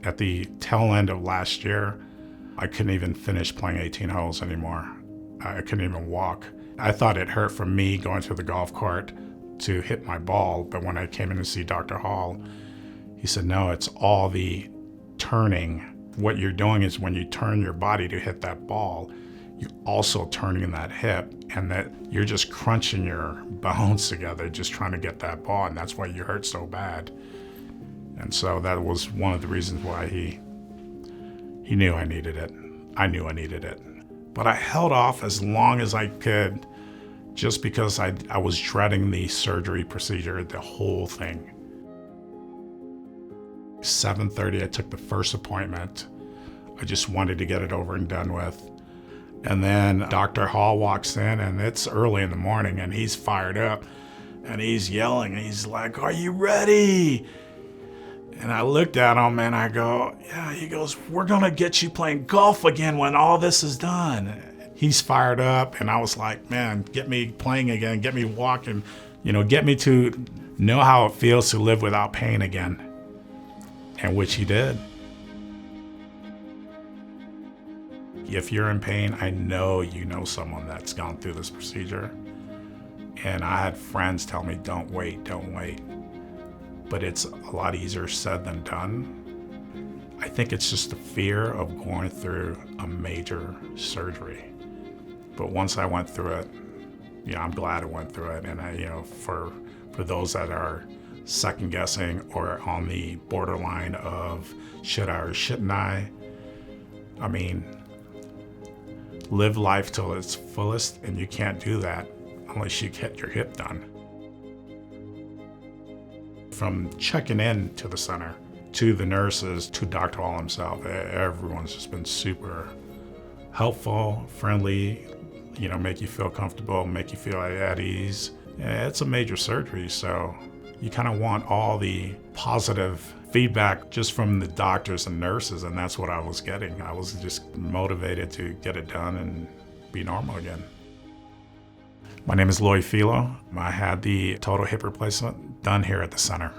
At the tail end of last year, I couldn't even finish playing 18 holes anymore. I couldn't even walk. I thought it hurt from me going to the golf cart to hit my ball, but when I came in to see Dr. Hall, he said, no, it's all the turning. What you're doing is when you turn your body to hit that ball, you're also turning that hip, and that you're just crunching your bones together just trying to get that ball, and that's why you hurt so bad. And so that was one of the reasons why he knew I needed it. I knew I needed it. But I held off as long as I could just because I was dreading the surgery procedure, the whole thing. 7:30, I took the first appointment. I just wanted to get it over and done with. And then Dr. Hall walks in, and it's early in the morning, and he's fired up, and he's yelling, and he's like, "Are you ready?" And I looked at him, and I go, "Yeah." He goes, "We're gonna get you playing golf again when all this is done." He's fired up, and I was like, man, get me playing again, get me walking, get me to know how it feels to live without pain again. And which he did. If you're in pain, I know you know someone that's gone through this procedure. And I had friends tell me, don't wait. But it's a lot easier said than done. I think it's just the fear of going through a major surgery. But once I went through it, I'm glad I went through it. And for those that are second guessing or on the borderline of should I or shouldn't I mean, live life till its fullest, and you can't do that unless you get your hip done. From checking in to the center, to the nurses, to Dr. Hall himself, everyone's just been super helpful, friendly, make you feel comfortable, make you feel at ease. It's a major surgery, so you kind of want all the positive feedback just from the doctors and nurses, and that's what I was getting. I was just motivated to get it done and be normal again. My name is Loi Filo. I had the total hip replacement done here at the center.